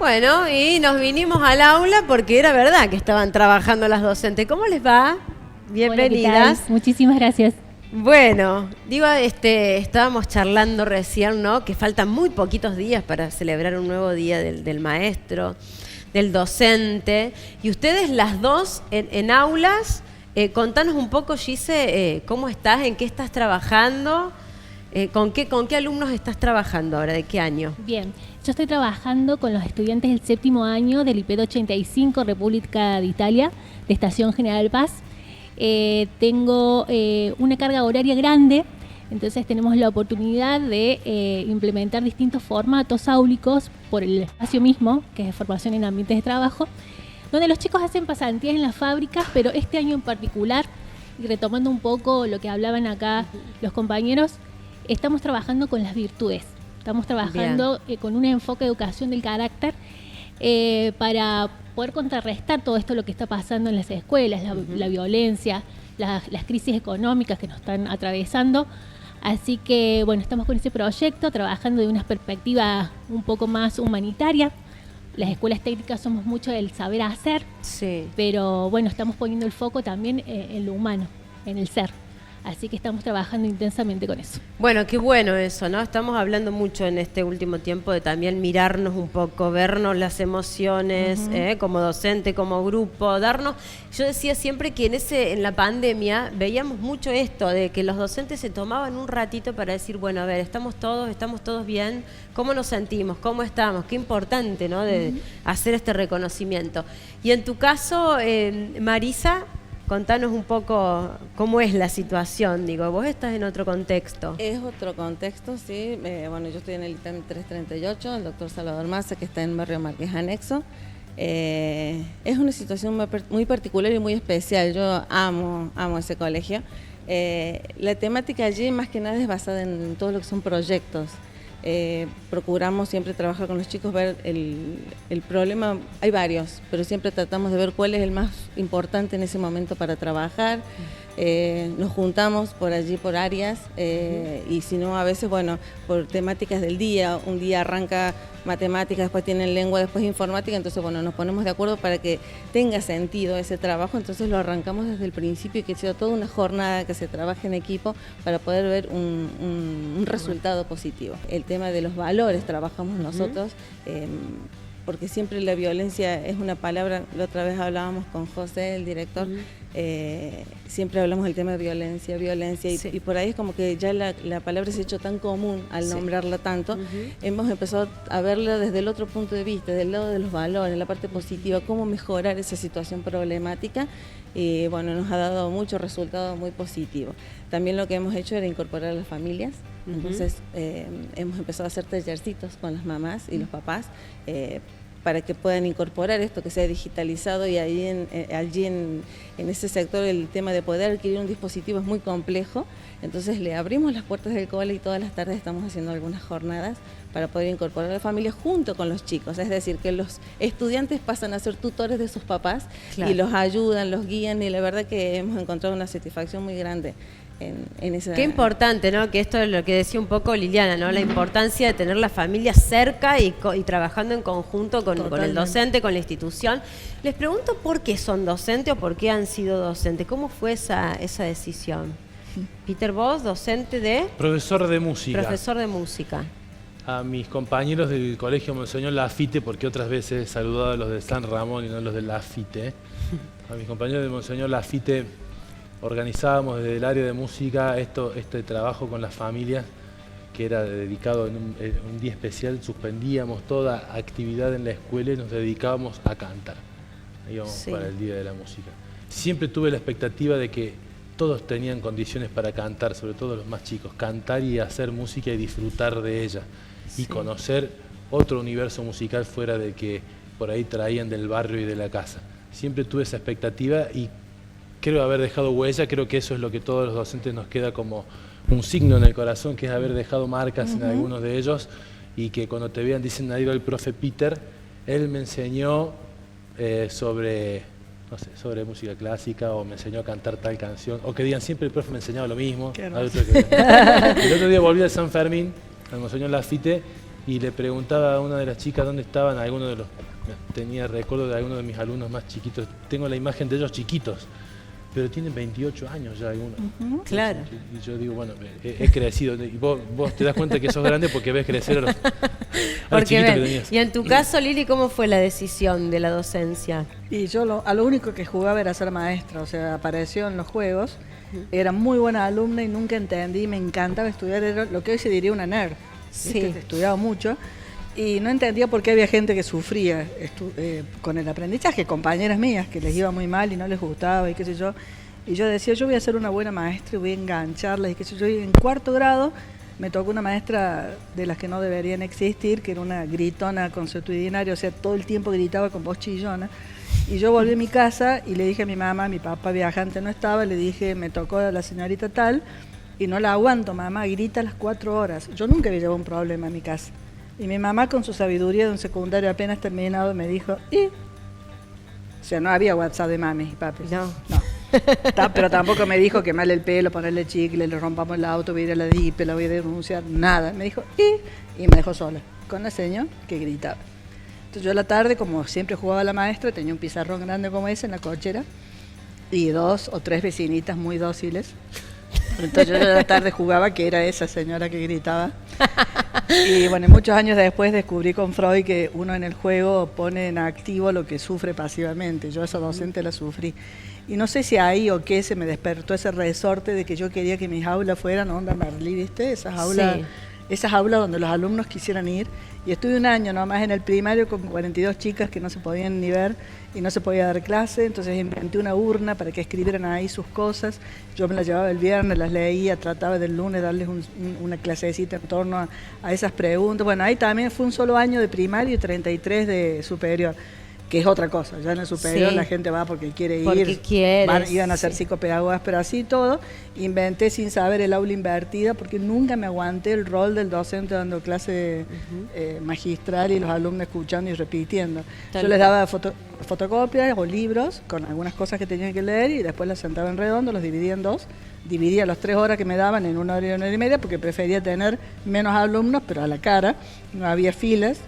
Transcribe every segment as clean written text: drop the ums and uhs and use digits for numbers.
Bueno, y nos vinimos al aula porque era verdad que estaban trabajando las docentes. ¿Cómo les va? Bienvenidas. Hola, ¿qué tal? Muchísimas gracias. Bueno, digo, estábamos charlando recién, ¿no? Que faltan muy poquitos días para celebrar un nuevo día del maestro, del docente. Y ustedes las dos en aulas, contanos un poco, Gise, ¿cómo estás? ¿En qué estás trabajando? ¿Con qué alumnos estás trabajando ahora? ¿De qué año? Bien, yo estoy trabajando con los estudiantes del 7º año del IPED 85, República de Italia, de Estación General Paz. Tengo una carga horaria grande, entonces tenemos la oportunidad de implementar distintos formatos áulicos por el espacio mismo, que es formación en ambientes de trabajo, donde los chicos hacen pasantías en las fábricas, pero este año en particular, y retomando un poco lo que hablaban acá los compañeros, estamos trabajando con las virtudes, estamos trabajando con un enfoque de educación del carácter para poder contrarrestar todo esto lo que está pasando en las escuelas, la violencia, las crisis económicas que nos están atravesando. Así que bueno, estamos con ese proyecto, trabajando de una perspectiva un poco más humanitaria. Las escuelas técnicas somos mucho del saber hacer, sí, pero bueno, estamos poniendo el foco también en lo humano, en el ser. Así que estamos trabajando intensamente con eso. Bueno, qué bueno eso, ¿no? Estamos hablando mucho en este último tiempo de también mirarnos un poco, vernos las emociones, como docente, como grupo, darnos... Yo decía siempre que en la pandemia veíamos mucho esto, de que los docentes se tomaban un ratito para decir, bueno, a ver, estamos todos bien, ¿cómo nos sentimos? ¿Cómo estamos? Qué importante, ¿no? De hacer este reconocimiento. Y en tu caso, Marisa... Contanos un poco cómo es la situación, digo, vos estás en otro contexto. Es otro contexto, sí. Bueno, yo estoy en el ITEM 338, el doctor Salvador Massa, que está en Barrio Marqués Anexo. Es una situación muy particular y muy especial. Yo amo ese colegio. La temática allí más que nada es basada en todo lo que son proyectos. Procuramos siempre trabajar con los chicos, ver el problema, hay varios, pero siempre tratamos de ver cuál es el más importante en ese momento para trabajar. Nos juntamos por allí por áreas y si no a veces, bueno, por temáticas del día, un día arranca matemáticas, después tienen lengua, después informática, entonces bueno, nos ponemos de acuerdo para que tenga sentido ese trabajo, entonces lo arrancamos desde el principio y que sea toda una jornada que se trabaje en equipo para poder ver un resultado positivo. El tema de los valores trabajamos nosotros, porque siempre la violencia es una palabra, la otra vez hablábamos con José, el director, siempre hablamos del tema de violencia, sí. y por ahí es como que ya la palabra se ha hecho tan común al nombrarla tanto, hemos empezado a verla desde el otro punto de vista, del lado de los valores, la parte positiva, cómo mejorar esa situación problemática, y bueno, nos ha dado muchos resultados muy positivos. También lo que hemos hecho era incorporar a las familias, entonces hemos empezado a hacer tallercitos con las mamás y los papás, para que puedan incorporar esto, que sea digitalizado, y allí en ese sector el tema de poder adquirir un dispositivo es muy complejo, entonces le abrimos las puertas del cole y todas las tardes estamos haciendo algunas jornadas para poder incorporar a la familia junto con los chicos, es decir, que los estudiantes pasan a ser tutores de sus papás, claro, y los ayudan, los guían, y la verdad que hemos encontrado una satisfacción muy grande. Qué importante, ¿no? Que esto es lo que decía un poco Liliana, ¿no? La importancia de tener la familia cerca y trabajando en conjunto con el docente, con la institución. Les pregunto por qué son docentes o por qué han sido docentes. ¿Cómo fue esa decisión? Peter, vos, docente de... Profesor de música. Profesor de música. A mis compañeros del colegio Monseñor Lafite, porque otras veces he saludado a los de San Ramón y no a los de Lafite. A mis compañeros de Monseñor Lafite organizábamos desde el área de música este trabajo con las familias, que era dedicado en un día especial, suspendíamos toda actividad en la escuela y nos dedicábamos a cantar. Íbamos para el Día de la Música. Siempre tuve la expectativa de que todos tenían condiciones para cantar, sobre todo los más chicos, cantar y hacer música y disfrutar de ella, y conocer otro universo musical fuera del que por ahí traían del barrio y de la casa. Siempre tuve esa expectativa y creo haber dejado huella, creo que eso es lo que todos los docentes nos queda como un signo en el corazón, que es haber dejado marcas en algunos de ellos, y que cuando te vean dicen, ahí va el profe Peter, él me enseñó sobre música clásica, o me enseñó a cantar tal canción, o que digan siempre el profe me enseñaba lo mismo. El otro día volví al San Fermín, al Monseñor Lafite, y le preguntaba a una de las chicas dónde estaban algunos de los... Tenía recuerdo de algunos de mis alumnos más chiquitos, tengo la imagen de ellos chiquitos, pero tienen 28 años ya algunos. Claro. Y yo digo, bueno, he crecido. Y vos te das cuenta que sos grande porque ves crecer a los chiquitos que tenías. Y en tu caso, Lili, ¿cómo fue la decisión de la docencia? Y yo a lo único que jugaba era ser maestra, o sea, apareció en los juegos, era muy buena alumna y nunca entendí, me encantaba estudiar, era lo que hoy se diría una nerd, Sí. estudiaba mucho y no entendía por qué había gente que sufría con el aprendizaje, compañeras mías que les iba muy mal y no les gustaba y qué sé yo, y yo decía, yo voy a ser una buena maestra y voy a engancharlas y qué sé yo, y en cuarto grado me tocó una maestra de las que no deberían existir, que era una gritona consuetudinaria, o sea, todo el tiempo gritaba con voz chillona. Y yo volví a mi casa y le dije a mi mamá, mi papá viajante no estaba, le dije, me tocó a la señorita tal y no la aguanto, mamá, grita a las 4 horas. Yo nunca había llevado un problema a mi casa. Y mi mamá, con su sabiduría de un secundario apenas terminado, me dijo, ¿y? O sea, no había WhatsApp de mami y papi. No. Pero tampoco me dijo quemarle el pelo, ponerle chicle, le rompamos el auto, voy a ir a la DIPE, la voy a denunciar, nada. Me dijo, ¿y? Y me dejó sola, con la señora que gritaba. Entonces yo a la tarde, como siempre jugaba la maestra, tenía un pizarrón grande como ese en la cochera y 2 o 3 vecinitas muy dóciles. Entonces yo a la tarde jugaba que era esa señora que gritaba. Y bueno, muchos años después descubrí con Freud que uno en el juego pone en activo lo que sufre pasivamente. Yo esa docente la sufrí. Y no sé si ahí o qué se me despertó ese resorte de que yo quería que mis aulas fueran onda Merlí, ¿viste? Esas aulas donde los alumnos quisieran ir. Y estuve un año nomás en el primario con 42 chicas que no se podían ni ver y no se podía dar clase, entonces inventé una urna para que escribieran ahí sus cosas. Yo me las llevaba el viernes, las leía, trataba del lunes darles una clasecita en torno a esas preguntas. Bueno, ahí también fue un solo año de primario y 33 de superior, que es otra cosa. Ya en el superior la gente va porque quiere ir, iban a ser psicopedagogas, pero así todo. Inventé sin saber el aula invertida porque nunca me aguanté el rol del docente dando clase magistral y los alumnos escuchando y repitiendo. Yo les daba fotocopias o libros con algunas cosas que tenían que leer y después las sentaba en redondo, los dividía en 2. Dividía las 3 horas que me daban en 1 hora y 1 hora y media porque prefería tener menos alumnos, pero a la cara, no había filas.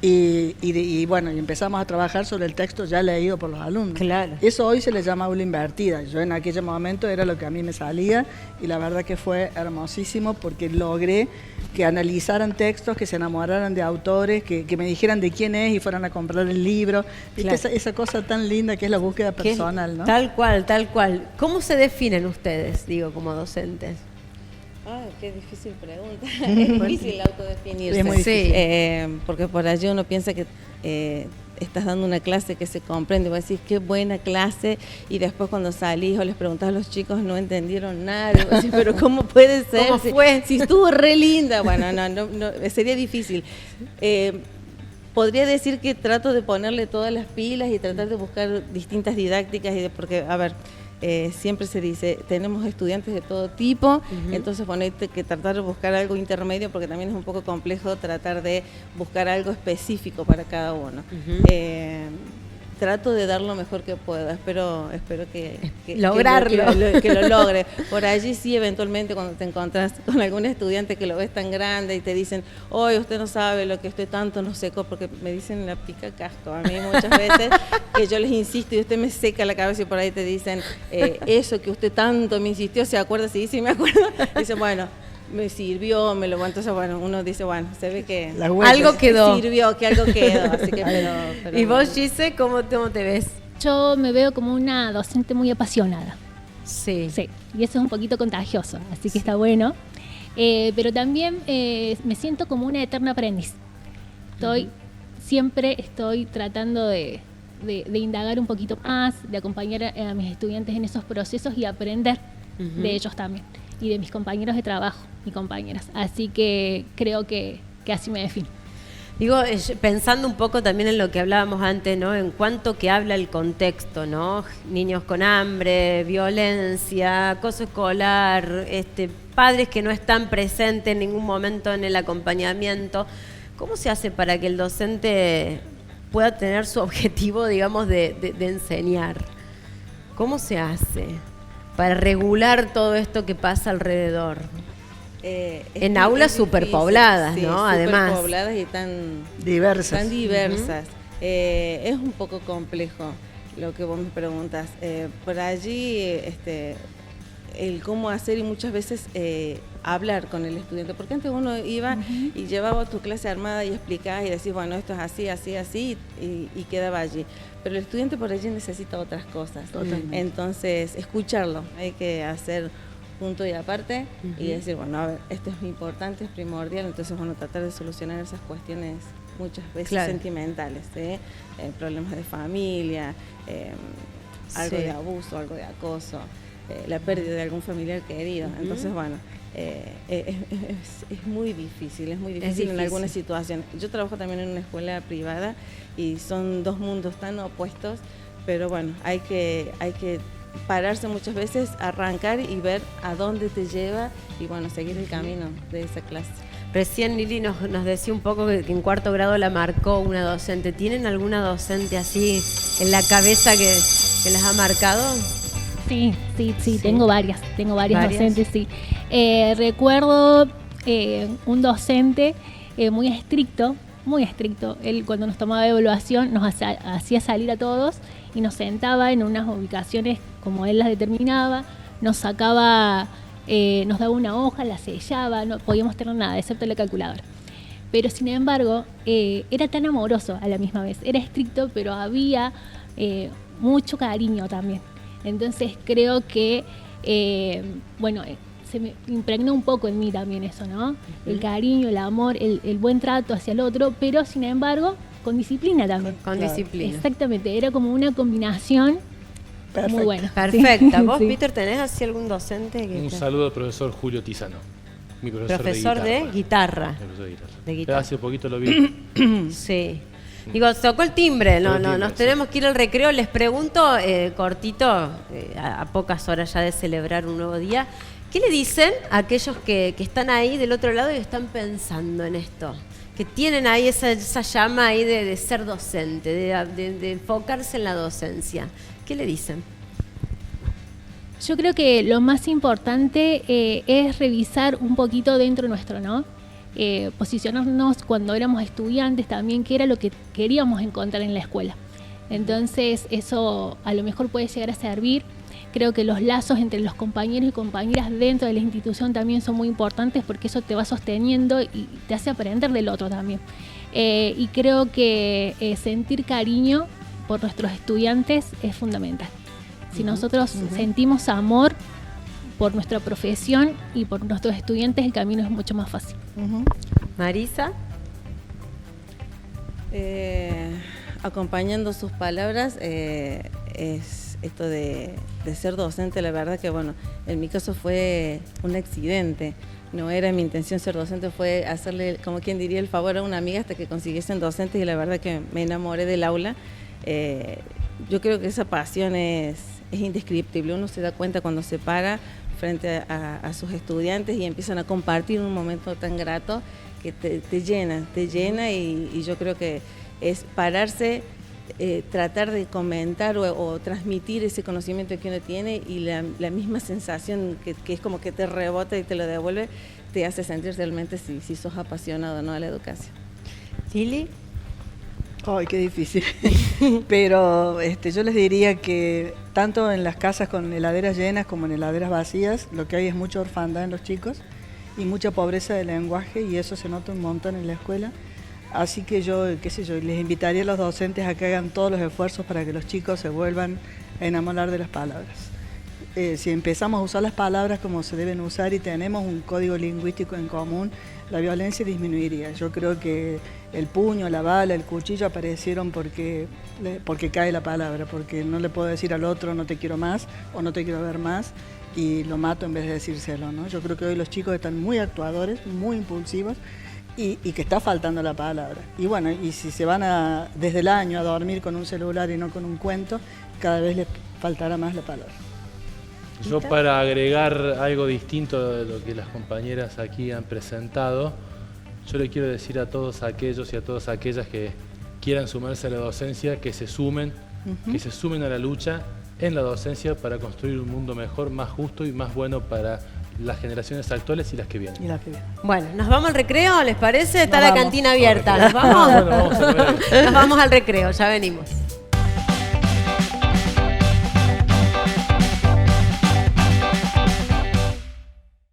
Y bueno, y empezamos a trabajar sobre el texto ya leído por los alumnos. Claro. Eso hoy se le llama aula invertida. Yo en aquel momento era lo que a mí me salía y la verdad que fue hermosísimo porque logré que analizaran textos, que se enamoraran de autores, que me dijeran de quién es y fueran a comprar el libro. ¿Viste? Claro. Esa cosa tan linda que es la búsqueda personal, ¿no? Tal cual, tal cual. ¿Cómo se definen ustedes, digo, como docentes? Qué difícil pregunta. Es difícil autodefinirse. Es muy difícil. Porque por allí uno piensa que estás dando una clase que se comprende, vos decís qué buena clase, y después cuando salís o les preguntás a los chicos no entendieron nada, y vos decís, pero ¿cómo puede ser? ¿Cómo fue? Si estuvo re linda. Bueno, no, sería difícil. Podría decir que trato de ponerle todas las pilas y tratar de buscar distintas didácticas, porque, a ver, siempre se dice, tenemos estudiantes de todo tipo, entonces hay que tratar de buscar algo intermedio porque también es un poco complejo tratar de buscar algo específico para cada uno. Trato de dar lo mejor que pueda, espero que lograrlo. Que lo logre. Por allí sí, eventualmente cuando te encontrás con algún estudiante que lo ves tan grande y te dicen, hoy usted no sabe lo que estoy tanto no seco, porque me dicen la pica casco a mí muchas veces, que yo les insisto y usted me seca la cabeza y por ahí te dicen, eso que usted tanto me insistió, ¿se acuerda? Sí, me acuerdo. Dicen, bueno, me sirvió, me lo aguanto. Entonces, bueno, uno dice, bueno, se ve que algo quedó. Sirvió, que algo quedó. Así que, pero ¿Y vos, Gise, cómo te ves? Yo me veo como una docente muy apasionada. Sí. Sí, y eso es un poquito contagioso, así que está bueno. Pero también me siento como una eterna aprendiz. Siempre estoy tratando de indagar un poquito más, de acompañar a mis estudiantes en esos procesos y aprender de ellos también. Y de mis compañeros de trabajo y compañeras. Así que creo que así me defino. Digo, pensando un poco también en lo que hablábamos antes, ¿no? En cuanto que habla el contexto, ¿no? Niños con hambre, violencia, acoso escolar, padres que no están presentes en ningún momento en el acompañamiento. ¿Cómo se hace para que el docente pueda tener su objetivo, digamos, de enseñar? ¿Cómo se hace para regular todo esto que pasa alrededor? En aulas superpobladas, sí, ¿no? Además. Superpobladas y tan Diversas. Tan diversas. Es un poco complejo lo que vos me preguntas. Por allí, el cómo hacer y muchas veces hablar con el estudiante, porque antes uno iba y llevaba tu clase armada y explicabas y decís, bueno, esto es así, así, así, y quedaba allí. Pero el estudiante por allí necesita otras cosas. Totalmente. Entonces, escucharlo, hay que hacer punto y aparte y decir, bueno, a ver, esto es importante, es primordial, entonces, bueno, tratar de solucionar esas cuestiones muchas veces sentimentales, problemas de familia, algo de abuso, algo de acoso, la pérdida de algún familiar querido. Entonces, bueno, es muy difícil, en algunas situaciones. Yo trabajo también en una escuela privada y son dos mundos tan opuestos, pero bueno, hay que pararse muchas veces, arrancar y ver a dónde te lleva y bueno, seguir el camino de esa clase. Recién Lili nos decía un poco que en cuarto grado la marcó una docente. ¿Tienen alguna docente así en la cabeza que las ha marcado? Sí, tengo varias docentes, sí. Recuerdo un docente muy estricto. Él cuando nos tomaba evaluación nos hacía salir a todos y nos sentaba en unas ubicaciones como él las determinaba, nos sacaba, nos daba una hoja, la sellaba, no podíamos tener nada, excepto la calculadora. Pero sin embargo, era tan amoroso a la misma vez, era estricto, pero había mucho cariño también. Entonces creo que, se me impregnó un poco en mí también eso, ¿no? El cariño, el amor, el buen trato hacia el otro, pero sin embargo, con disciplina también. Con disciplina. Exactamente, era como una combinación muy buena. Perfecta. Sí. ¿Vos, Sí. Peter, tenés así algún docente? Un saludo al profesor Julio Tizano, mi Profesor de guitarra. De guitarra. Hace poquito lo vi. Sí. Digo, tocó el timbre, nos tenemos que ir al recreo. Les pregunto, cortito, a pocas horas ya de celebrar un nuevo día, ¿qué le dicen a aquellos que están ahí del otro lado y están pensando en esto? Que tienen ahí esa llama ahí de ser docente, de enfocarse en la docencia. ¿Qué le dicen? Yo creo que lo más importante es revisar un poquito dentro nuestro, ¿no? Posicionarnos cuando éramos estudiantes también, qué era lo que queríamos encontrar en la escuela. Entonces eso a lo mejor puede llegar a servir. Creo que los lazos entre los compañeros y compañeras dentro de la institución también son muy importantes porque eso te va sosteniendo y te hace aprender del otro también. Y creo que sentir cariño por nuestros estudiantes es fundamental. Si nosotros sentimos amor por nuestra profesión y por nuestros estudiantes, el camino es mucho más fácil. Marisa. Acompañando sus palabras, es esto de ser docente. La verdad que, bueno, en mi caso fue un accidente. No era mi intención ser docente, fue hacerle, como quien diría, el favor a una amiga hasta que consiguiesen docentes y la verdad que me enamoré del aula. Yo creo que esa pasión es indescriptible. Uno se da cuenta cuando se para frente a sus estudiantes y empiezan a compartir un momento tan grato que te llena y yo creo que es pararse, tratar de comentar o transmitir ese conocimiento que uno tiene y la misma sensación que es como que te rebota y te lo devuelve, te hace sentir realmente si sos apasionado, ¿no?, a la educación. Lili. Ay, qué difícil. Pero yo les diría que tanto en las casas con heladeras llenas como en heladeras vacías, lo que hay es mucha orfandad en los chicos y mucha pobreza de lenguaje y eso se nota un montón en la escuela. Así que yo, les invitaría a los docentes a que hagan todos los esfuerzos para que los chicos se vuelvan a enamorar de las palabras. Si empezamos a usar las palabras como se deben usar y tenemos un código lingüístico en común, la violencia disminuiría. Yo creo que el puño, la bala, el cuchillo aparecieron porque cae la palabra, porque no le puedo decir al otro no te quiero más o no te quiero ver más y lo mato en vez de decírselo, ¿no? Yo creo que hoy los chicos están muy actuadores, muy impulsivos y que está faltando la palabra. Y bueno, y si se van desde el año a dormir con un celular y no con un cuento, cada vez les faltará más la palabra. Yo, para agregar algo distinto de lo que las compañeras aquí han presentado, yo le quiero decir a todos aquellos y a todas aquellas que quieran sumarse a la docencia, que se sumen a la lucha en la docencia para construir un mundo mejor, más justo y más bueno para las generaciones actuales y las que vienen. Y la que viene. Bueno, ¿nos vamos al recreo? ¿Les parece? Está Nos la vamos. cantina abierta. ¿Nos vamos? Bueno, vamos a comer. Nos vamos al recreo, ya venimos.